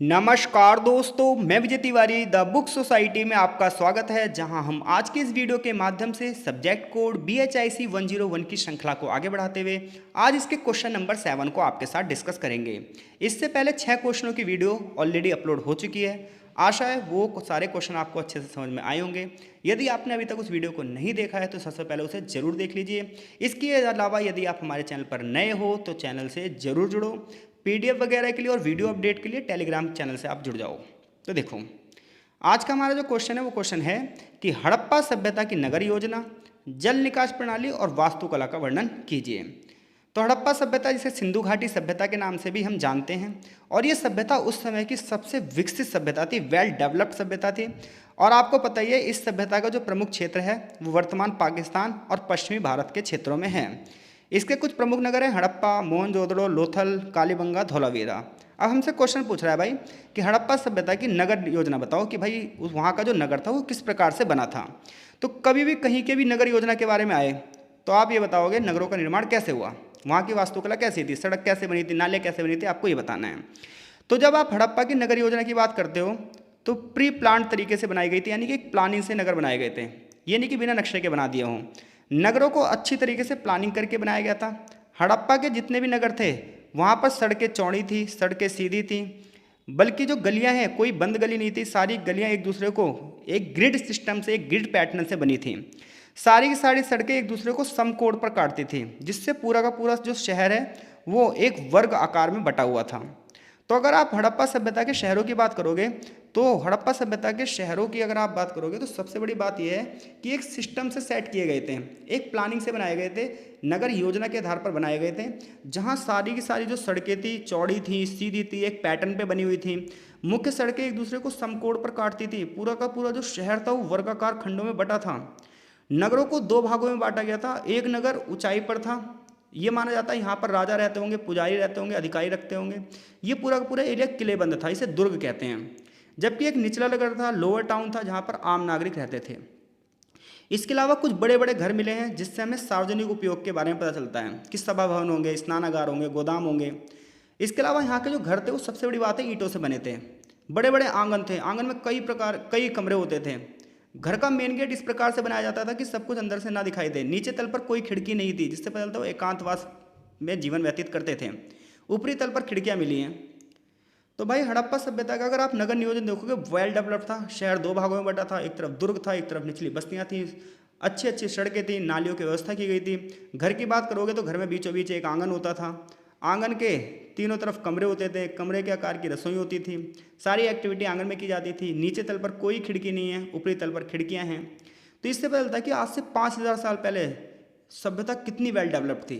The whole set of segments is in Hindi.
नमस्कार दोस्तों, मैं Vijay Tiwari the book society में आपका स्वागत है, जहां हम आज के इस वीडियो के माध्यम से सब्जेक्ट कोड BHIC 101 की श्रृंखला को आगे बढ़ाते हुए आज इसके क्वेश्चन नंबर 7 को आपके साथ डिस्कस करेंगे। इससे पहले 6 क्वेश्चनों की वीडियो ऑलरेडी अपलोड हो चुकी है। आशा है वो सारे क्वेश्चन आपको अच्छे से समझ में आए होंगे। यदि आपने अभी तक उस वीडियो को नहीं देखा है तो सबसे पहले उसे जरूर देख लीजिए। इसके अलावा यदि आप हमारे चैनल पर नए हो तो चैनल से जरूर जुड़ो। PDF वगैरह के लिए और वीडियो अपडेट के लिए टेलीग्राम चैनल से आप जुड़ जाओ। तो देखो, आज का हमारा जो क्वेश्चन है वो क्वेश्चन है कि हड़प्पा सभ्यता की नगर योजना, जल निकास प्रणाली और वास्तुकला का वर्णन कीजिए। तो हड़प्पा सभ्यता, जिसे सिंधु घाटी सभ्यता के नाम से भी हम जानते हैं, और ये सभ्यता उस समय की सबसे विकसित सभ्यता थी, वेल डेवलप्ड सभ्यता थी। और आपको पता ही है, इस सभ्यता का जो प्रमुख क्षेत्र है वो वर्तमान पाकिस्तान और पश्चिमी भारत के क्षेत्रों में है। इसके कुछ प्रमुख नगर हैं हड़प्पा, मोहनजोदड़ो, लोथल, कालीबंगा, धोलावीरा। अब हमसे क्वेश्चन पूछ रहा है भाई कि हड़प्पा सभ्यता की नगर योजना बताओ कि भाई वहाँ का जो नगर था वो किस प्रकार से बना था। तो कभी भी कहीं के भी नगर योजना के बारे में आए तो आप ये बताओगे नगरों का निर्माण कैसे हुआ, वहाँ की वास्तुकला कैसी थी, सड़क कैसे बनी थी, नाले कैसे बनी थी, आपको ये बताना है। तो जब आप हड़प्पा की नगर योजना की बात करते हो तो प्री प्लान तरीके से बनाई गई थी, यानी कि एक प्लानिंग से नगर बनाए गए थे। ये नहीं कि बिना नक्शे के बना दिए हों। नगरों को अच्छी तरीके से प्लानिंग करके बनाया गया था। हड़प्पा के जितने भी नगर थे वहाँ पर सड़कें चौड़ी थी, सड़कें सीधी थी, बल्कि जो गलियाँ हैं कोई बंद गली नहीं थी। सारी गलियाँ एक दूसरे को एक ग्रिड सिस्टम से, एक ग्रिड पैटर्न से बनी थी। सारी की सारी सड़कें एक दूसरे को समकोण पर काटती थी, जिससे पूरा का पूरा जो शहर है वो एक वर्ग आकार में बटा हुआ था। तो अगर आप हड़प्पा सभ्यता के शहरों की बात करोगे तो हड़प्पा सभ्यता के शहरों की अगर आप बात करोगे तो सबसे बड़ी बात यह है कि एक सिस्टम से सेट किए गए थे, एक प्लानिंग से बनाए गए थे, नगर योजना के आधार पर बनाए गए थे, जहां सारी की सारी जो सड़कें थी चौड़ी थी, सीधी थी, एक पैटर्न पे बनी हुई थी। मुख्य सड़कें एक दूसरे को समकोण पर काटती थी। पूरा का पूरा जो शहर था वो वर्गाकार खंडों में बटा था। नगरों को 2 भागों में बांटा गया था। एक नगर ऊंचाई पर था, ये माना जाता है यहाँ पर राजा रहते होंगे, पुजारी रहते होंगे, अधिकारी रखते होंगे। ये पूरा का पूरा एरिया किलेबंद था, इसे दुर्ग कहते हैं। जबकि एक निचला नगर था, लोअर टाउन था, जहाँ पर आम नागरिक रहते थे। इसके अलावा कुछ बड़े बड़े घर मिले हैं जिससे हमें सार्वजनिक उपयोग के बारे में पता चलता है कि सभा भवन होंगे, स्नानागार होंगे, गोदाम होंगे। इसके अलावा यहाँ के जो घर थे वो सबसे बड़ी बात है ईंटों से बने थे। बड़े बड़े आंगन थे, आंगन में कई कमरे होते थे। घर का मेन गेट इस प्रकार से बनाया जाता था कि सब कुछ अंदर से ना दिखाई दे। नीचे तल पर कोई खिड़की नहीं थी, जिससे पता चलता वो एकांतवास में जीवन व्यतीत करते थे। ऊपरी तल पर खिड़कियाँ मिली हैं। तो भाई हड़प्पा सभ्यता का अगर आप नगर नियोजन देखोगे वेल डेवलप था। शहर 2 भागों में बटा था, एक तरफ दुर्ग था, एक तरफ निचली बस्तियाँ थी, अच्छी अच्छी सड़कें थी, नालियों की व्यवस्था की गई थी। घर की बात करोगे तो घर में बीचों बीच एक आंगन होता था। आंगन के तीनों तरफ कमरे होते थे, कमरे के आकार की रसोई होती थी। सारी एक्टिविटी आंगन में की जाती थी। नीचे तल पर कोई खिड़की नहीं है, ऊपरी तल पर खिड़कियाँ हैं। तो इससे पता चलता है कि आज से 5000 साल पहले सभ्यता कितनी वेल डेवलप्ड थी।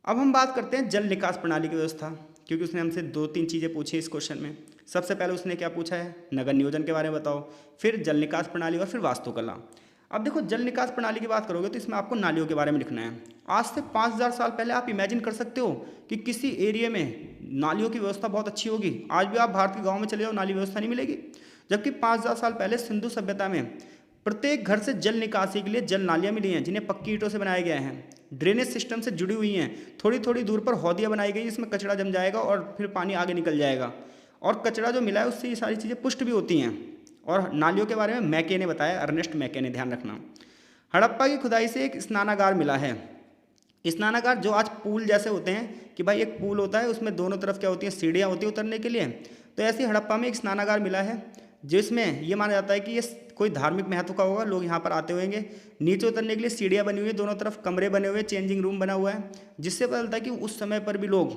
अब हम बात करते हैं जल निकास प्रणाली की व्यवस्था, क्योंकि उसने हमसे 2-3 चीज़ें पूछी इस क्वेश्चन में। सबसे पहले उसने क्या पूछा है, नगर नियोजन के बारे में बताओ, फिर जल निकास प्रणाली और फिर वास्तुकला। अब देखो, जल निकास प्रणाली की बात करोगे तो इसमें आपको नालियों के बारे में लिखना है। आज से 5000 साल पहले आप इमेजिन कर सकते हो कि किसी एरिया में नालियों की व्यवस्था बहुत अच्छी होगी। आज भी आप भारत के गाँव में चले जाओ, नाली व्यवस्था नहीं मिलेगी। जबकि 5000 साल पहले सिंधु सभ्यता में प्रत्येक घर से जल निकासी के लिए जल नालियाँ मिली हैं, जिन्हें पक्की ईंटों से बनाया गया है, ड्रेनेज सिस्टम से जुड़ी हुई हैं। थोड़ी थोड़ी दूर पर हौदियाँ बनाई गई, इसमें कचरा जम जाएगा और फिर पानी आगे निकल जाएगा। और कचरा जो मिला है उससे ये सारी चीज़ें पुष्ट भी होती हैं। और नालियों के बारे में मैके ने बताया, अर्नेस्ट मैके ने, ध्यान रखना। हड़प्पा की खुदाई से एक स्नानागार मिला है। स्नानागार जो आज पूल जैसे होते हैं कि भाई एक पूल होता है, उसमें दोनों तरफ क्या होती हैं, सीढ़ियाँ होती हैं उतरने के लिए। तो ऐसे हड़प्पा में एक स्नानागार मिला है, जिसमें ये माना जाता है कि ये कोई धार्मिक महत्व का होगा। लोग यहाँ पर आते होंगे। नीचे उतरने के लिए सीढ़ियाँ बनी हुई है, दोनों तरफ कमरे बने हुए, चेंजिंग रूम बना हुआ है, जिससे पता चलता है कि उस समय पर भी लोग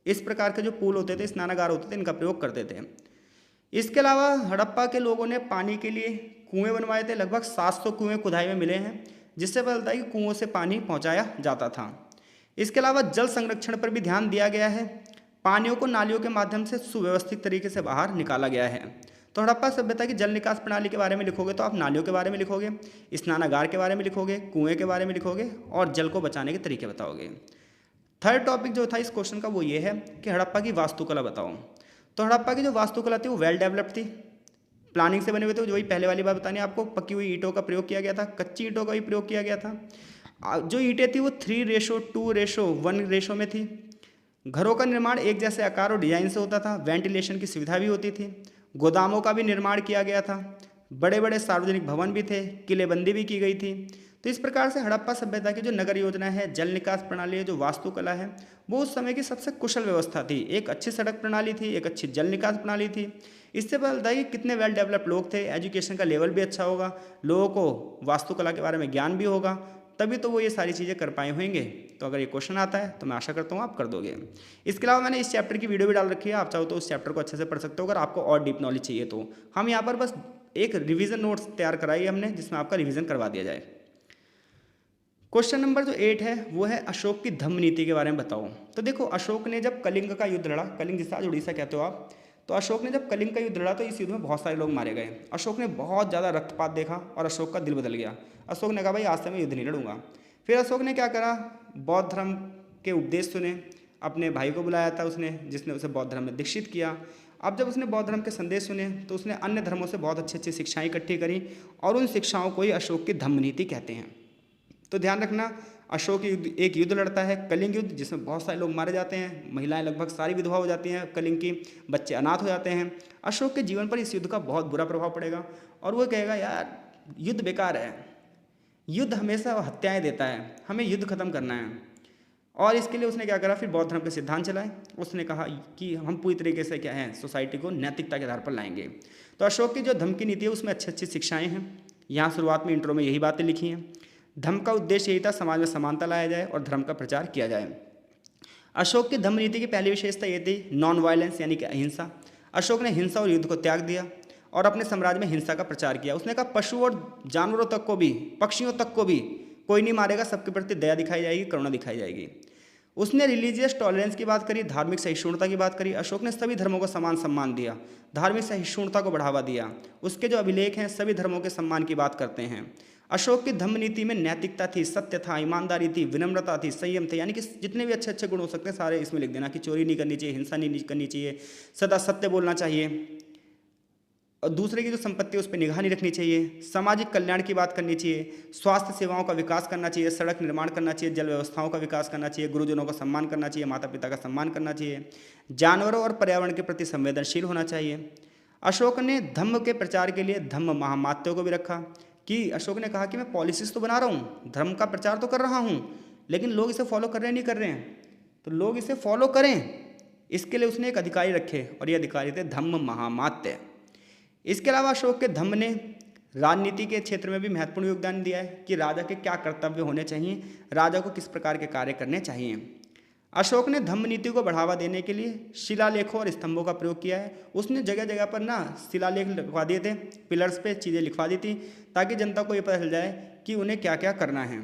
इस प्रकार के जो पूल होते थे, स्नानागार होते थे, इनका प्रयोग करते थे। इसके अलावा हड़प्पा के लोगों ने पानी के लिए कुएँ बनवाए थे। लगभग 700 कुएँ खुदाई में मिले हैं, जिससे पता चलता है कि कुओं से पानी पहुँचाया जाता था। इसके अलावा जल संरक्षण पर भी ध्यान दिया गया है। पानियों को नालियों के माध्यम से सुव्यवस्थित तरीके से बाहर निकाला गया है। तो हड़प्पा सभ्यता की जल निकास प्रणाली के बारे में लिखोगे तो आप नालियों के बारे में लिखोगे, स्नानागार के बारे में लिखोगे, कुएं के बारे में लिखोगे और जल को बचाने के तरीके बताओगे। थर्ड टॉपिक जो था इस क्वेश्चन का वो ये है कि हड़प्पा की वास्तुकला बताओ। तो हड़प्पा की जो वास्तुकला थी वो वेल डेवलप्ड थी, प्लानिंग से बने हुए थे। जो वही पहले वाली बात बतानी आपको, पक्की हुई ईंटों का प्रयोग किया गया था, कच्ची ईंटों का भी प्रयोग किया गया था। जो ईंटें थी वो 3:2:1 रेशो में थी। घरों का निर्माण एक जैसे आकार और डिजाइन से होता था, वेंटिलेशन की सुविधा भी होती थी, गोदामों का भी निर्माण किया गया था, बड़े बड़े सार्वजनिक भवन भी थे, किलेबंदी भी की गई थी। तो इस प्रकार से हड़प्पा सभ्यता की जो नगर योजना है, जल निकास प्रणाली है, जो वास्तुकला है, वो उस समय की सबसे कुशल व्यवस्था थी। एक अच्छी सड़क प्रणाली थी, एक अच्छी जल निकास प्रणाली थी। इससे पता चलता है कि कितने वेल डेवलप्ड लोग थे, एजुकेशन का लेवल भी अच्छा होगा, लोगों को वास्तुकला के बारे में ज्ञान भी होगा, तभी तो वो ये सारी चीज़ें कर पाए होंगे। तो अगर ये क्वेश्चन आता है तो मैं आशा करता हूँ आप कर दोगे। इसके अलावा मैंने इस चैप्टर की वीडियो भी डाल रखी है, आप चाहो तो उस चैप्टर को अच्छे से पढ़ सकते हो अगर आपको और डीप नॉलेज चाहिए तो। हम यहाँ पर बस एक रिवीजन नोट्स तैयार कराई हमने, जिसमें आपका रिवीजन करवा दिया जाए। क्वेश्चन नंबर जो 8 है वो है अशोक की धम्म नीति के बारे में बताओ। तो देखो, अशोक ने जब कलिंग का युद्ध लड़ा, कलिंग जिसे आज उड़ीसा कहते हो आप, तो अशोक ने जब कलिंग का युद्ध लड़ा तो इस युद्ध में बहुत सारे लोग मारे गए। अशोक ने बहुत ज़्यादा रक्तपात देखा और अशोक का दिल बदल गया। अशोक ने कहा भाई आज से मैं युद्ध नहीं लड़ूंगा। फिर अशोक ने क्या करा, बौद्ध धर्म के उपदेश सुने, अपने भाई को बुलाया था उसने, जिसने उसे बौद्ध धर्म में दीक्षित किया। अब जब उसने बौद्ध धर्म के संदेश सुने तो उसने अन्य धर्मों से बहुत अच्छी अच्छी शिक्षाएं इकट्ठी करी और उन शिक्षाओं को ही अशोक की धम्म नीति कहते हैं। तो ध्यान रखना, अशोक एक युद्ध लड़ता है, कलिंग युद्ध, जिसमें बहुत सारे लोग मारे जाते हैं, महिलाएं लगभग सारी विधवा हो जाती हैं कलिंग की, बच्चे अनाथ हो जाते हैं। अशोक के जीवन पर इस युद्ध का बहुत बुरा प्रभाव पड़ेगा और वो कहेगा यार युद्ध बेकार है, युद्ध हमेशा हत्याएं देता है, हमें युद्ध खत्म करना है। और इसके लिए उसने क्या करा, फिर बौद्ध धर्म के सिद्धांत चलाए। उसने कहा कि हम पूरी तरीके से क्या है, सोसाइटी को नैतिकता के आधार पर लाएंगे। तो अशोक की जो धम्म की नीति है उसमें अच्छी अच्छी शिक्षाएं हैं। यहाँ शुरुआत में इंट्रो में यही बातें लिखी हैं। धम्म का उद्देश्य यही था, समाज में समानता लाया जाए और धर्म का प्रचार किया जाए। अशोक की धम्म नीति की पहली विशेषता ये थी नॉन वायलेंस, यानी कि अहिंसा। अशोक ने हिंसा और युद्ध को त्याग दिया और अपने साम्राज्य में हिंसा का प्रचार किया। उसने कहा पशु और जानवरों तक को भी, पक्षियों तक को भी कोई नहीं मारेगा, सबके प्रति दया दिखाई जाएगी, करुणा दिखाई जाएगी। उसने रिलीजियस टॉलरेंस की बात करी, धार्मिक सहिष्णुता की बात करी। अशोक ने सभी धर्मों को समान सम्मान दिया, धार्मिक सहिष्णुता को बढ़ावा दिया। उसके जो अभिलेख हैं सभी धर्मों के सम्मान की बात करते हैं। अशोक की धम्म नीति में नैतिकता थी, सत्य था, ईमानदारी थी, विनम्रता थी, संयम थे, यानी कि जितने भी अच्छे अच्छे गुण हो सकते हैं सारे इसमें लिख देना कि चोरी नहीं करनी चाहिए, हिंसा नहीं करनी चाहिए, सदा सत्य बोलना चाहिए, और दूसरे की जो संपत्ति है उस पर निगाह नहीं रखनी चाहिए, सामाजिक कल्याण की बात करनी चाहिए, स्वास्थ्य सेवाओं का विकास करना चाहिए, सड़क निर्माण करना चाहिए, जल व्यवस्थाओं का विकास करना चाहिए, गुरुजनों का सम्मान करना चाहिए, माता पिता का सम्मान करना चाहिए, जानवरों और पर्यावरण के प्रति संवेदनशील होना चाहिए। अशोक ने धम्म के प्रचार के लिए धम्म महामात्यों को भी रखा कि अशोक ने कहा कि मैं पॉलिसीज तो बना रहा हूँ, धर्म का प्रचार तो कर रहा हूँ, लेकिन लोग इसे फॉलो कर रहे हैं नहीं कर रहे हैं, तो लोग इसे फॉलो करें, इसके लिए उसने एक अधिकारी रखे और ये अधिकारी थे धम्म महामात्य। इसके अलावा अशोक के धम्म ने राजनीति के क्षेत्र में भी महत्वपूर्ण योगदान दिया है कि राजा के क्या कर्तव्य होने चाहिए, राजा को किस प्रकार के कार्य करने चाहिए। अशोक ने धम्म नीति को बढ़ावा देने के लिए शिलालेखों और स्तंभों का प्रयोग किया है। उसने जगह जगह पर ना शिलालेख लिखवा दिए थे, पिलर्स पे चीज़ें लिखवा दी थी ताकि जनता को ये पता चल जाए कि उन्हें क्या क्या करना है।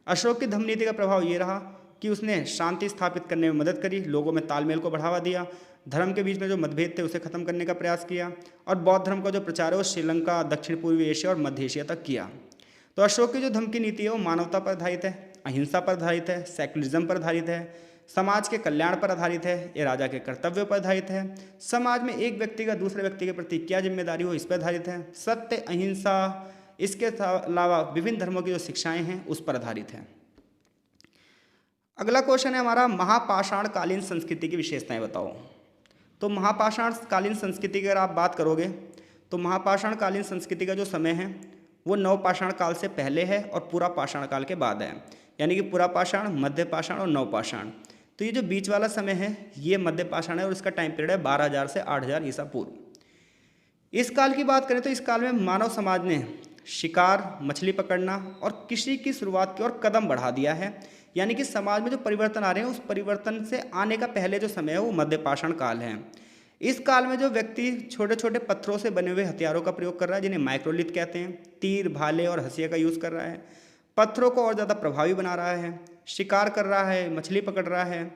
अशोक की धम्म नीति का प्रभाव ये रहा कि उसने शांति स्थापित करने में मदद करी, लोगों में तालमेल को बढ़ावा दिया, धर्म के बीच में जो मतभेद थे उसे खत्म करने का प्रयास किया और बौद्ध धर्म का जो प्रचार है वो श्रीलंका, दक्षिण पूर्वी एशिया और मध्य एशिया तक किया। तो अशोक की जो धम्म की नीति है वो मानवता पर आधारित है, अहिंसा पर आधारित है, सेकुलरिज्म पर आधारित है, समाज के कल्याण पर आधारित है, ये राजा के कर्तव्यों पर आधारित है, समाज में एक व्यक्ति का दूसरे व्यक्ति के प्रति क्या जिम्मेदारी हो इस पर आधारित है, सत्य, अहिंसा, इसके अलावा विभिन्न धर्मों की जो शिक्षाएं हैं उस पर आधारित है। अगला क्वेश्चन है हमारा, महापाषाण कालीन संस्कृति की विशेषताएं बताओ। तो महापाषाण कालीन संस्कृति की अगर आप बात करोगे तो महापाषाण कालीन संस्कृति का जो समय है वो नवपाषाण काल से पहले है और पूरा पाषाण काल के बाद है, यानी कि पूरा पाषाण, मध्य पाषाण और नवपाषाण। तो ये जो बीच वाला समय है ये मध्य पाषाण है और इसका टाइम पीरियड है 12,000 से 8,000 ईसा पूर्व। इस काल की बात करें तो इस काल में मानव समाज ने शिकार, मछली पकड़ना और कृषि की शुरुआत की ओर कदम बढ़ा दिया है, यानी कि समाज में जो परिवर्तन आ रहे हैं उस परिवर्तन से आने का पहले जो समय है वो मध्य पाषाण काल है। इस काल में जो व्यक्ति छोटे छोटे पत्थरों से बने हुए हथियारों का प्रयोग कर रहा है जिन्हें माइक्रोलिथ कहते हैं, तीर, भाले और हंसिया का यूज़ कर रहा है, पत्थरों को और ज़्यादा प्रभावी बना रहा है, शिकार कर रहा है, मछली पकड़ रहा है,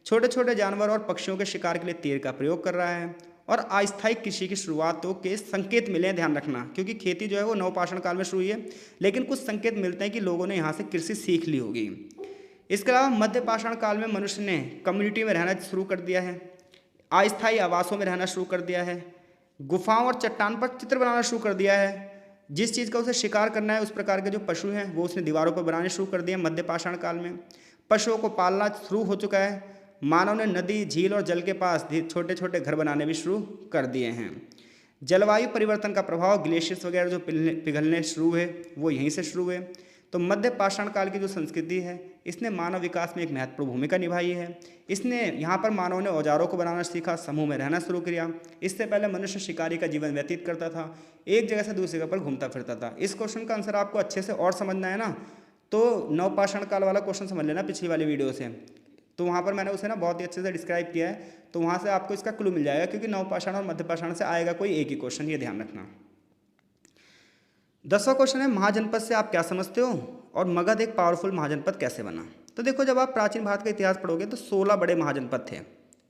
छोटे छोटे जानवर और पक्षियों के शिकार के लिए तीर का प्रयोग कर रहा है और अस्थायी कृषि की शुरुआतों के संकेत मिले हैं। ध्यान रखना, क्योंकि खेती जो है वो नवपाषाण काल में शुरू हुई है, लेकिन कुछ संकेत मिलते हैं कि लोगों ने यहाँ से कृषि सीख ली होगी। इसके अलावा मध्य पाषाण काल में मनुष्य ने कम्युनिटी में रहना शुरू कर दिया है, अस्थायी आवासों में रहना शुरू कर दिया है, गुफाओं और चट्टान पर चित्र बनाना शुरू कर दिया है, जिस चीज़ का उसे शिकार करना है उस प्रकार के जो पशु हैं वो उसने दीवारों पर बनाने शुरू कर दिए मध्य पाषाण काल में। पशुओं को पालना शुरू हो चुका है। मानव ने नदी, झील और जल के पास छोटे छोटे घर बनाने भी शुरू कर दिए हैं। जलवायु परिवर्तन का प्रभाव, ग्लेशियर्स वगैरह जो पिघलने शुरू हुए वो यहीं से शुरू हुए। तो मध्य पाषाण काल की जो संस्कृति है इसने मानव विकास में एक महत्वपूर्ण भूमिका निभाई है। इसने यहाँ पर मानव ने औजारों को बनाना सीखा, समूह में रहना शुरू किया। इससे पहले मनुष्य शिकारी का जीवन व्यतीत करता था, एक जगह से दूसरी जगह पर घूमता फिरता था। इस क्वेश्चन का आंसर आपको अच्छे से और समझना है ना, तो नवपाषाण काल वाला क्वेश्चन समझ लेना पिछली वाली वीडियो से, तो वहाँ पर मैंने उसे ना बहुत ही अच्छे से डिस्क्राइब किया है, तो वहाँ से आपको इसका क्लू मिल जाएगा, क्योंकि नवपाषाण और मध्यपाषाण से आएगा कोई एक ही क्वेश्चन, ये ध्यान रखना। 10वां क्वेश्चन है, महाजनपद से आप क्या समझते हो और मगध एक पावरफुल महाजनपद कैसे बना। तो देखो, जब आप प्राचीन भारत का इतिहास पढ़ोगे तो 16 बड़े महाजनपद थे,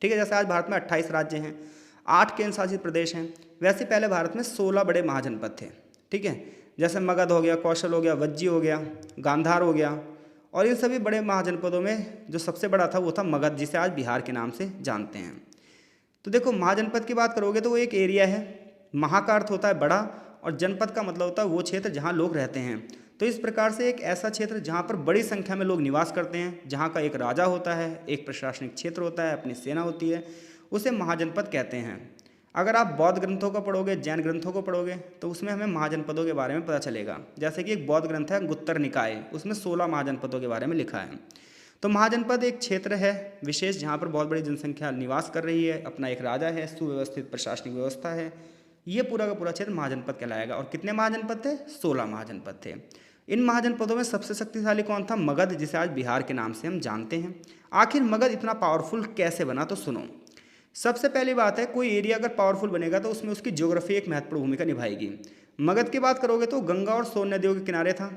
ठीक है। जैसे आज भारत में 28 राज्य हैं, 8 केंद्र शासित प्रदेश हैं, वैसे पहले भारत में 16 बड़े महाजनपद थे, ठीक है। जैसे मगध हो गया, कौशल हो गया, वज्जी हो गया, गांधार हो गया, और इन सभी बड़े महाजनपदों में जो सबसे बड़ा था वो था मगध, जिसे आज बिहार के नाम से जानते हैं। तो देखो, महाजनपद की बात करोगे तो वो एक एरिया है, महा का अर्थ होता है बड़ा, और जनपद का मतलब होता है वो क्षेत्र जहाँ लोग रहते हैं। तो इस प्रकार से एक ऐसा क्षेत्र जहाँ पर बड़ी संख्या में लोग निवास करते हैं, जहाँ का एक राजा होता है, एक प्रशासनिक क्षेत्र होता है, अपनी सेना होती है, उसे महाजनपद कहते हैं। अगर आप बौद्ध ग्रंथों को पढ़ोगे, जैन ग्रंथों को पढ़ोगे, तो उसमें हमें महाजनपदों के बारे में पता चलेगा। जैसे कि एक बौद्ध ग्रंथ है गुत्तर निकाय, उसमें 16 महाजनपदों के बारे में लिखा है। तो महाजनपद एक क्षेत्र है विशेष जहाँ पर बहुत बड़ी जनसंख्या निवास कर रही है, अपना एक राजा है, सुव्यवस्थित प्रशासनिक व्यवस्था है, ये पूरा का पूरा क्षेत्र महाजनपद कहलाएगा। और कितने महाजनपद थे? 16 महाजनपद थे। इन महाजनपदों में सबसे शक्तिशाली कौन था? मगध, जिसे आज बिहार के नाम से हम जानते हैं। आखिर मगध इतना पावरफुल कैसे बना? तो सुनो, सबसे पहली बात है, कोई एरिया अगर पावरफुल बनेगा तो उसमें उसकी ज्योग्राफी एक महत्वपूर्ण भूमिका निभाएगी। मगध की बात करोगे तो गंगा और सोन नदियों के किनारे था।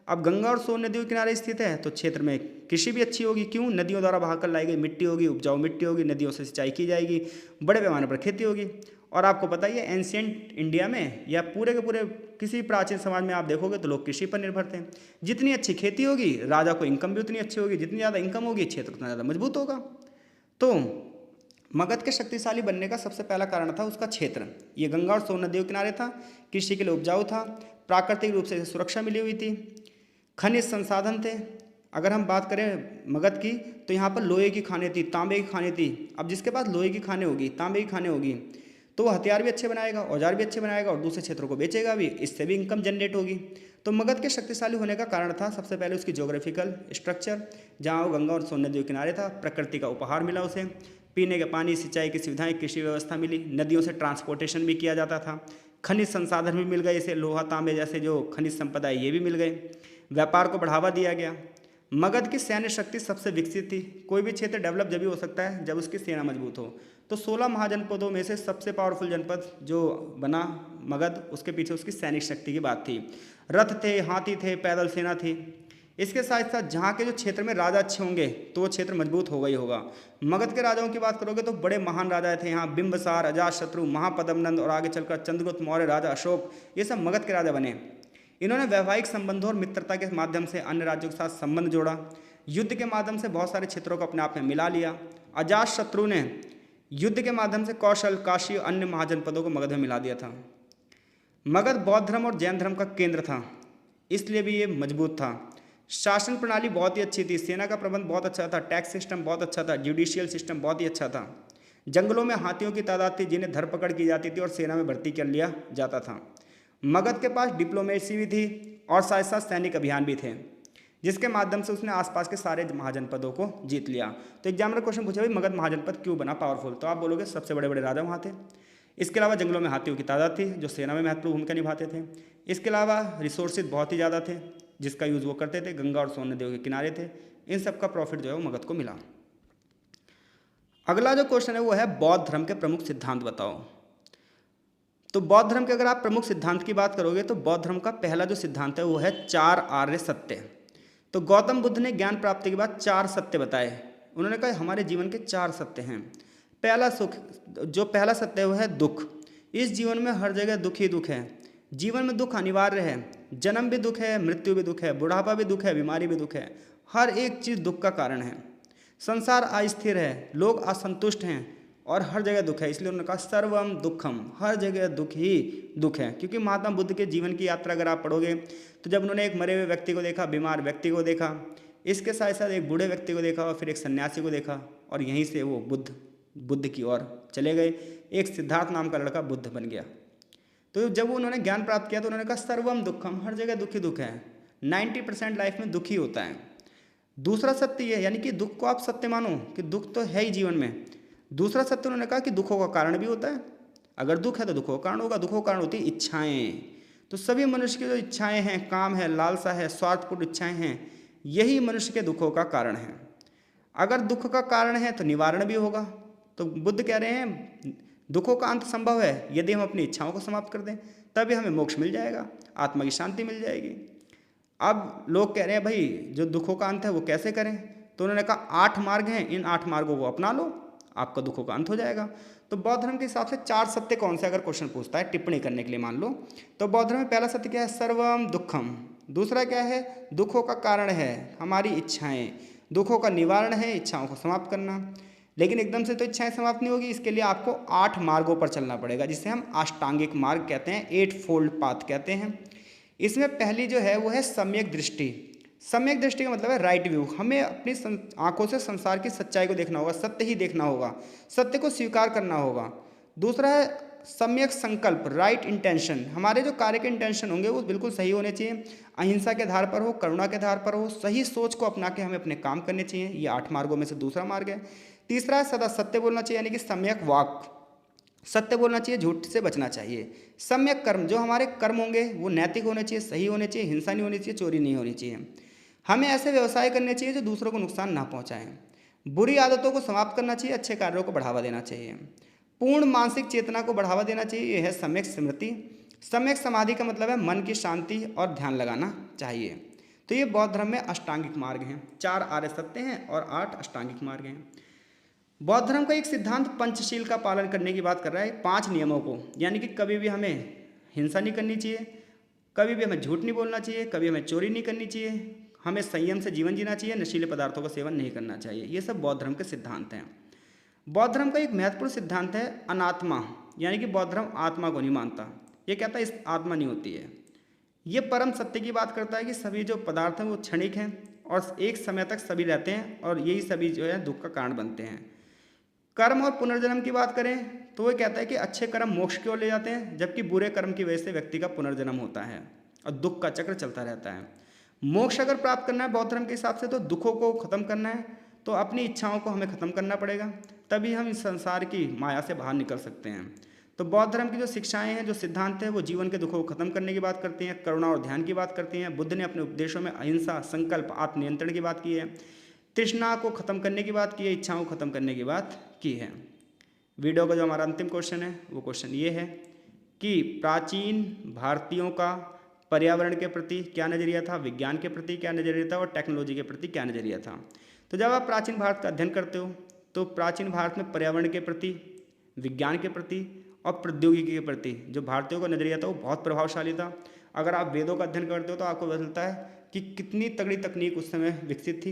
अब गंगा और सोन नदियों के किनारे स्थित है तो क्षेत्र में कृषि भी अच्छी होगी। क्यों? नदियों द्वारा बहाकर लाई गई मिट्टी होगी, उपजाऊ मिट्टी होगी, नदियों से सिंचाई की जाएगी, बड़े पैमाने पर खेती होगी। और आपको पता ही है, एंशियंट इंडिया में या पूरे के पूरे किसी प्राचीन समाज में आप देखोगे तो लोग कृषि पर निर्भर थे। जितनी अच्छी खेती होगी, राजा को इनकम भी उतनी अच्छी होगी, जितनी ज़्यादा इनकम होगी क्षेत्र उतना ज़्यादा मजबूत होगा। तो मगध के शक्तिशाली बनने का सबसे पहला कारण था उसका क्षेत्र। ये गंगा और सोन नदियों के किनारे था, कृषि के लिए उपजाऊ था, प्राकृतिक रूप से इसे सुरक्षा मिली हुई थी, खनिज संसाधन थे। अगर हम बात करें मगध की तो यहाँ पर लोहे की खानें थी, तांबे की खानें थी। अब जिसके पास लोहे की खानें होगी, तांबे की खानें होगी, तो वो हथियार भी अच्छे बनाएगा, औजार भी अच्छे बनाएगा और दूसरे क्षेत्रों को बेचेगा भी, इससे भी इनकम जनरेट होगी। तो मगध के शक्तिशाली होने का कारण था सबसे पहले उसकी ज्योग्राफिकल स्ट्रक्चर, जहाँ वो गंगा और सोन नदियों के किनारे था, प्रकृति का उपहार मिला उसे, पीने के पानी, सिंचाई की सुविधाएं, कृषि व्यवस्था मिली, नदियों से ट्रांसपोर्टेशन भी किया जाता था, खनिज संसाधन भी मिल गए, इसे लोहा तांबे जैसे जो खनिज संपदा है ये भी मिल गए, व्यापार को बढ़ावा दिया गया। मगध की सैन्य शक्ति सबसे विकसित थी। कोई भी क्षेत्र डेवलप जब भी हो सकता है जब उसकी सेना मजबूत हो। तो 16 महाजनपदों में से सबसे पावरफुल जनपद जो बना मगध, उसके पीछे उसकी सैनिक शक्ति की बात थी। रथ थे, हाथी थे, पैदल सेना थी। इसके साथ साथ जहाँ के जो क्षेत्र में राजा अच्छे होंगे तो वो क्षेत्र मजबूत होगा ही होगा। मगध के राजाओं की बात करोगे तो बड़े महान राजा थे यहाँ, बिंबसार, अजातशत्रु, महापद्मनंद और आगे चलकर चंद्रगुप्त मौर्य, राजा अशोक, ये सब मगध के राजा बने। इन्होंने वैवाहिक संबंधों और मित्रता के माध्यम से अन्य राज्यों के साथ संबंध जोड़ा, युद्ध के माध्यम से बहुत सारे क्षेत्रों को अपने आप में मिला लिया। अजातशत्रु ने युद्ध के माध्यम से कौशल, काशी और अन्य महाजनपदों को मगध में मिला दिया था। मगध बौद्ध धर्म और जैन धर्म का केंद्र था, इसलिए भी ये मजबूत था। शासन प्रणाली बहुत ही अच्छी थी, सेना का प्रबंध बहुत अच्छा था, टैक्स सिस्टम बहुत अच्छा था, जुडिशियल सिस्टम बहुत ही अच्छा था। जंगलों में हाथियों की तादाद थी जिन्हें धरपकड़ की जाती थी और सेना में भर्ती कर लिया जाता था। मगध के पास डिप्लोमेसी भी थी और साथ साथ सैनिक अभियान भी थे, जिसके माध्यम से उसने आसपास के सारे महाजनपदों को जीत लिया। तो एग्जामिनर क्वेश्चन पूछे, भाई मगध महाजनपद क्यों बना पावरफुल? तो आप बोलोगे सबसे बड़े बड़े राजा वहाँ थे। इसके अलावा जंगलों में हाथियों की तादाद थी जो सेना में महत्वपूर्ण भूमिका निभाते थे। इसके अलावा रिसोर्सेज बहुत ही ज़्यादा थे जिसका यूज़ वो करते थे, गंगा और सोन नदियों के किनारे थे। इन सब का प्रॉफिट जो है वो मगध को मिला। अगला जो क्वेश्चन है वो है बौद्ध धर्म के प्रमुख सिद्धांत बताओ। तो बौद्ध धर्म के अगर आप प्रमुख सिद्धांत की बात करोगे तो बौद्ध धर्म का पहला जो सिद्धांत है वो है 4 आर्य सत्य। तो गौतम बुद्ध ने ज्ञान प्राप्ति के बाद 4 सत्य बताए। उन्होंने कहा हमारे जीवन के 4 सत्य हैं। पहला सुख, जो पहला सत्य है वो है दुख। इस जीवन में हर जगह दुख ही दुख है। जीवन में दुख अनिवार्य है। जन्म भी दुख है, मृत्यु भी दुख है, बुढ़ापा भी दुख है, बीमारी भी दुख है। हर एक चीज़ दुख का कारण है। संसार अस्थिर है, लोग असंतुष्ट हैं और हर जगह दुख है। इसलिए उन्होंने कहा सर्वम दुखम, हर जगह दुख ही दुख है। क्योंकि महात्मा बुद्ध के जीवन की यात्रा अगर आप पढ़ोगे तो जब उन्होंने एक मरे हुए व्यक्ति को देखा, बीमार व्यक्ति को देखा, इसके साथ साथ एक बूढ़े व्यक्ति को देखा और फिर एक सन्यासी को देखा और यहीं से वो बुद्ध की ओर चले गए। एक सिद्धार्थ नाम का लड़का बुद्ध बन गया। तो जब उन्होंने ज्ञान प्राप्त किया तो उन्होंने कहा सर्वम दुखम, हर जगह दुख ही दुख है, 90% लाइफ में दुख ही होता है। दूसरा सत्य ये है, यानी कि दुख को आप सत्य मानो कि दुख तो है ही जीवन में। दूसरा सत्य उन्होंने कहा कि दुखों का कारण भी होता है। अगर दुख है तो दुखों का कारण होगा। दुखों का कारण होती है इच्छाएं। तो सभी मनुष्य की जो इच्छाएं हैं, काम है, लालसा है, स्वार्थपूर्ण इच्छाएं हैं, यही मनुष्य के दुखों का कारण है। अगर दुख का कारण है तो निवारण भी होगा। तो बुद्ध कह रहे हैं दुखों का अंत संभव है यदि हम अपनी इच्छाओं को समाप्त कर दें, तभी हमें मोक्ष मिल जाएगा, आत्मा की शांति मिल जाएगी। अब लोग कह रहे हैं भाई जो दुखों का अंत है वो कैसे करें? तो उन्होंने कहा 8 मार्ग हैं, इन 8 मार्गों को अपना लो, आपका दुखों का अंत हो जाएगा। तो बौद्ध धर्म के हिसाब से 4 सत्य कौन से, अगर क्वेश्चन पूछता है टिप्पणी करने के लिए मान लो, तो बौद्ध धर्म में पहला सत्य क्या है? सर्वम दुखम। दूसरा क्या है? दुखों का कारण है हमारी इच्छाएं, दुखों का निवारण है इच्छाओं को समाप्त करना। लेकिन एकदम से तो इच्छाएं समाप्त नहीं होगी, इसके लिए आपको 8 मार्गों पर चलना पड़ेगा, जिसे हम अष्टांगिक मार्ग कहते हैं, 8 फोल्ड पाथ कहते हैं। इसमें पहली जो है वो है सम्यक दृष्टि। सम्यक दृष्टि का मतलब है राइट व्यू। हमें अपनी आंखों से संसार की सच्चाई को देखना होगा, सत्य ही देखना होगा, सत्य को स्वीकार करना होगा। दूसरा है सम्यक संकल्प, राइट इंटेंशन। हमारे जो कार्य के इंटेंशन होंगे वो बिल्कुल सही होने चाहिए, अहिंसा के आधार पर हो, करुणा के आधार पर हो, सही सोच को अपना के हमें अपने काम करने चाहिए। ये 8 मार्गों में से दूसरा मार्ग है। तीसरा है सदा सत्य बोलना चाहिए, यानी कि सम्यक वाक, सत्य बोलना चाहिए, झूठ से बचना चाहिए। सम्यक कर्म, जो हमारे कर्म होंगे वो नैतिक होने चाहिए, सही होने चाहिए, हिंसा नहीं होनी चाहिए, चोरी नहीं होनी चाहिए। हमें ऐसे व्यवसाय करने चाहिए जो दूसरों को नुकसान ना पहुंचाएं। बुरी आदतों को समाप्त करना चाहिए, अच्छे कार्यों को बढ़ावा देना चाहिए। पूर्ण मानसिक चेतना को बढ़ावा देना चाहिए, यह है सम्यक स्मृति। सम्यक समाधि का मतलब है मन की शांति और ध्यान लगाना चाहिए। तो ये बौद्ध धर्म में अष्टांगिक मार्ग हैं, 4 आर्य सत्य हैं और 8 अष्टांगिक मार्ग हैं। बौद्ध धर्म का एक सिद्धांत पंचशील का पालन करने की बात कर रहा है, 5 नियमों को, यानी कि कभी भी हमें हिंसा नहीं करनी चाहिए, कभी भी हमें झूठ नहीं बोलना चाहिए, कभी हमें चोरी नहीं करनी चाहिए, हमें संयम से जीवन जीना चाहिए, नशीले पदार्थों का सेवन नहीं करना चाहिए। ये सब बौद्ध धर्म के सिद्धांत हैं। बौद्ध धर्म का एक महत्वपूर्ण सिद्धांत है अनात्मा, यानी कि बौद्ध धर्म आत्मा को नहीं मानता। ये कहता है इस आत्मा नहीं होती है। ये परम सत्य की बात करता है कि सभी जो पदार्थ हैं वो क्षणिक हैं और एक समय तक सभी रहते हैं और यही सभी जो है दुख का कारण बनते हैं। कर्म और पुनर्जन्म की बात करें तो वो कहता है कि अच्छे कर्म मोक्ष की ओर ले जाते हैं, जबकि बुरे कर्म की वजह से व्यक्ति का पुनर्जन्म होता है और दुख का चक्र चलता रहता है। मोक्ष अगर प्राप्त करना है बौद्ध धर्म के हिसाब से तो दुखों को खत्म करना है, तो अपनी इच्छाओं को हमें खत्म करना पड़ेगा, तभी हम इस संसार की माया से बाहर निकल सकते हैं। तो बौद्ध धर्म की जो शिक्षाएं हैं, जो सिद्धांत हैं, वो जीवन के दुखों को खत्म करने की बात करती हैं, करुणा और ध्यान की बात करती हैं। बुद्ध ने अपने उपदेशों में अहिंसा, संकल्प, आत्मनियंत्रण की बात की है, तृष्णा को खत्म करने की बात की है, इच्छाओं को खत्म करने की बात की है। वीडियो का जो हमारा अंतिम क्वेश्चन है वो क्वेश्चन ये है कि प्राचीन भारतीयों का पर्यावरण के प्रति क्या नज़रिया था, विज्ञान के प्रति क्या नज़रिया था और टेक्नोलॉजी के प्रति क्या नज़रिया था। तो जब आप प्राचीन भारत का अध्ययन करते हो तो प्राचीन भारत में पर्यावरण के प्रति, विज्ञान के प्रति और प्रौद्योगिकी के प्रति जो भारतीयों का नज़रिया था वो बहुत प्रभावशाली था। अगर आप वेदों का अध्ययन करते हो तो आपको पता चलता है कि कितनी तगड़ी तकनीक उस समय विकसित थी।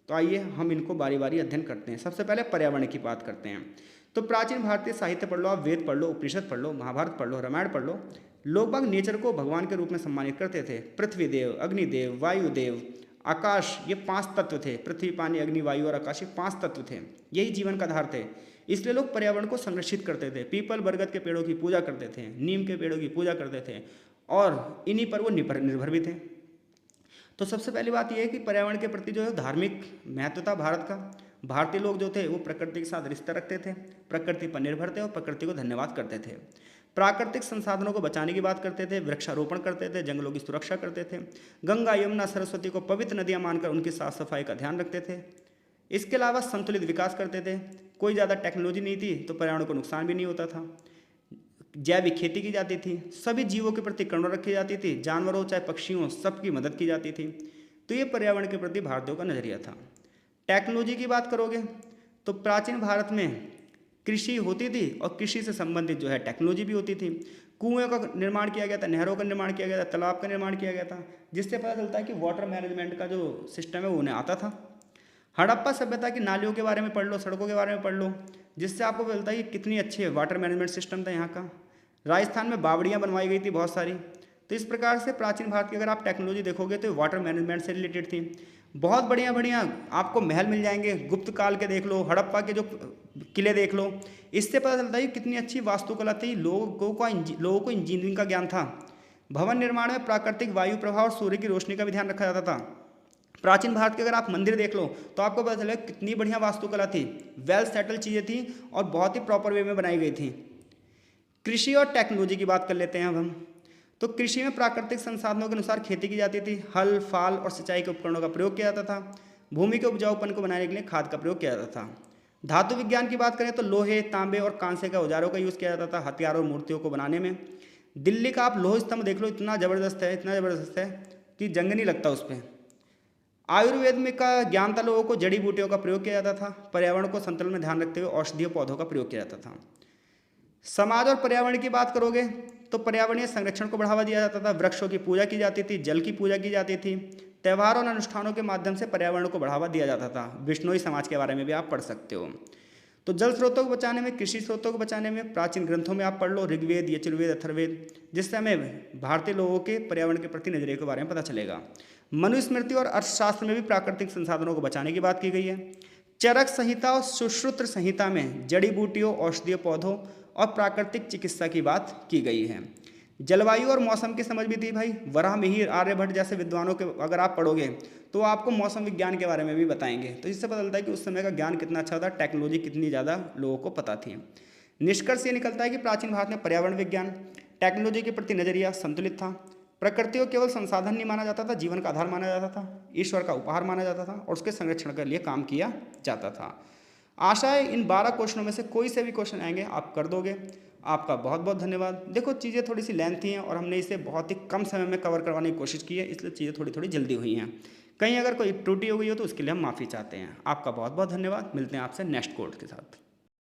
तो आइए हम इनको बारी बारी अध्ययन करते हैं। सबसे पहले पर्यावरण की बात करते हैं। तो प्राचीन भारतीय साहित्य पढ़ लो, आप वेद पढ़ लो, उपनिषद पढ़ लो, महाभारत पढ़ लो, रामायण पढ़ लो। लोग बाग नेचर को भगवान के रूप में सम्मानित करते थे। पृथ्वी देव, अग्निदेव, वायुदेव, आकाश, ये 5 तत्व थे। पृथ्वी, पानी, अग्नि, वायु और आकाश, ये 5 तत्व थे, यही जीवन का आधार थे। इसलिए लोग पर्यावरण को संरक्षित करते थे। पीपल, बरगद के पेड़ों की पूजा करते थे, नीम के पेड़ों की पूजा करते थे और इन्हीं पर वो निर्भर भी थे। तो सबसे पहली बात यह है कि पर्यावरण के प्रति जो है धार्मिक महत्व था भारत का। भारतीय लोग जो थे वो प्रकृति के साथ रिश्ता रखते थे, प्रकृति पर निर्भर थे और प्रकृति को धन्यवाद करते थे। प्राकृतिक संसाधनों को बचाने की बात करते थे, वृक्षारोपण करते थे, जंगलों की सुरक्षा करते थे, गंगा, यमुना, सरस्वती को पवित्र नदियां मानकर उनकी साफ सफाई का ध्यान रखते थे। इसके अलावा संतुलित विकास करते थे। कोई ज़्यादा टेक्नोलॉजी नहीं थी तो पर्यावरण को नुकसान भी नहीं होता था। जैविक खेती की जाती थी, सभी जीवों के प्रति करुणा रखी जाती थी, जानवरों चाहे पक्षियों सबकी मदद की जाती थी। तो ये पर्यावरण के प्रति भारतीयों का नज़रिया था। टेक्नोलॉजी की बात करोगे तो प्राचीन भारत में कृषि होती थी और कृषि से संबंधित जो है टेक्नोलॉजी भी होती थी। कुएं का निर्माण किया गया था, नहरों का निर्माण किया गया था, तालाब का निर्माण किया गया था, जिससे पता चलता है कि वाटर मैनेजमेंट का जो सिस्टम है वो उन्हें आता था। हड़प्पा सभ्यता की नालियों के बारे में पढ़ लो, सड़कों के बारे में पढ़ लो, जिससे आपको मिलता है कि कितनी अच्छी वाटर मैनेजमेंट सिस्टम था यहाँ का। राजस्थान में बावड़ियाँ बनवाई गई थी बहुत सारी। तो इस प्रकार से प्राचीन भारत की अगर आप टेक्नोलॉजी देखोगे तो वाटर मैनेजमेंट से रिलेटेड थी। बहुत बढ़िया बढ़िया आपको महल मिल जाएंगे, गुप्त काल के देख लो, हड़प्पा के जो किले देख लो। इससे पता चलता है कि कितनी अच्छी वास्तुकला थी, लोगों को इंजीनियरिंग का ज्ञान था। भवन निर्माण में प्राकृतिक वायु प्रवाह और सूर्य की रोशनी का भी ध्यान रखा जाता था। प्राचीन भारत के अगर आप मंदिर देख लो तो आपको पता चलेगा कितनी बढ़िया वास्तुकला थी, वेल सेटल चीज़ें थी और बहुत ही प्रॉपर वे में बनाई गई थी। कृषि और टेक्नोलॉजी की बात कर लेते हैं अब हम। तो कृषि में प्राकृतिक संसाधनों के अनुसार खेती की जाती थी, हल फाल और सिंचाई के उपकरणों का प्रयोग किया जाता था। भूमि के उपजाऊपन को बनाने के लिए खाद का प्रयोग किया जाता था। धातु विज्ञान की बात करें तो लोहे, तांबे और कांसे का औजारों का यूज़ किया जाता था हथियार और मूर्तियों को बनाने में। दिल्ली का आप लोह स्तंभ देख लो, इतना ज़बरदस्त है, इतना ज़बरदस्त है कि जंग नहीं लगता उस पर। आयुर्वेद में का ज्ञान था लोगों को, जड़ी बूटियों का प्रयोग किया जाता था। पर्यावरण को संतुलन में ध्यान रखते हुए औषधीय पौधों का प्रयोग किया जाता था। समाज और पर्यावरण की बात करोगे तो पर्यावरणीय संरक्षण को बढ़ावा दिया जाता था, वृक्षों की पूजा की जाती थी, जल की पूजा की जाती थी। त्योहारों और अनुष्ठानों के माध्यम से पर्यावरण को बढ़ावा दिया जाता था। बिश्नोई समाज के बारे में भी आप पढ़ सकते हो। तो जल स्रोतों को बचाने में, कृषि स्रोतों को बचाने में प्राचीन ग्रंथों में आप पढ़ लो, ऋग्वेद, यजुर्वेद, अथर्ववेद, जिससे हमें भारतीय लोगों के पर्यावरण के प्रति नजरिए के बारे में पता चलेगा। मनुस्मृति और अर्थशास्त्र में भी प्राकृतिक संसाधनों को बचाने की बात की गई है। चरक संहिता और सुश्रुत संहिता में जड़ी बूटियों, औषधीय पौधों और प्राकृतिक चिकित्सा की बात की गई है। जलवायु और मौसम की समझ भी थी भाई, वराह मिहिर, आर्यभट्ट जैसे विद्वानों के अगर आप पढ़ोगे तो आपको मौसम विज्ञान के बारे में भी बताएंगे। तो इससे पता चलता है कि उस समय का ज्ञान कितना अच्छा था, टेक्नोलॉजी कितनी ज़्यादा लोगों को पता थी। निष्कर्ष ये निकलता है कि प्राचीन भारत में पर्यावरण विज्ञान, टेक्नोलॉजी के प्रति नजरिया संतुलित था। प्रकृति को केवल संसाधन नहीं माना जाता था, जीवन का आधार माना जाता था, ईश्वर का उपहार माना जाता था और उसके संरक्षण के लिए काम किया जाता था। आशा है इन 12 क्वेश्चनों में से कोई से भी क्वेश्चन आएंगे आप कर दोगे। आपका बहुत बहुत धन्यवाद। देखो चीज़ें थोड़ी सी लेंथी हैं और हमने इसे बहुत ही कम समय में कवर करवाने की कोशिश की है, इसलिए चीज़ें थोड़ी थोड़ी जल्दी हुई हैं। कहीं अगर कोई त्रुटि हो गई हो तो उसके लिए हम माफ़ी चाहते हैं। आपका बहुत बहुत धन्यवाद। मिलते हैं आपसे नेक्स्ट कोड के साथ।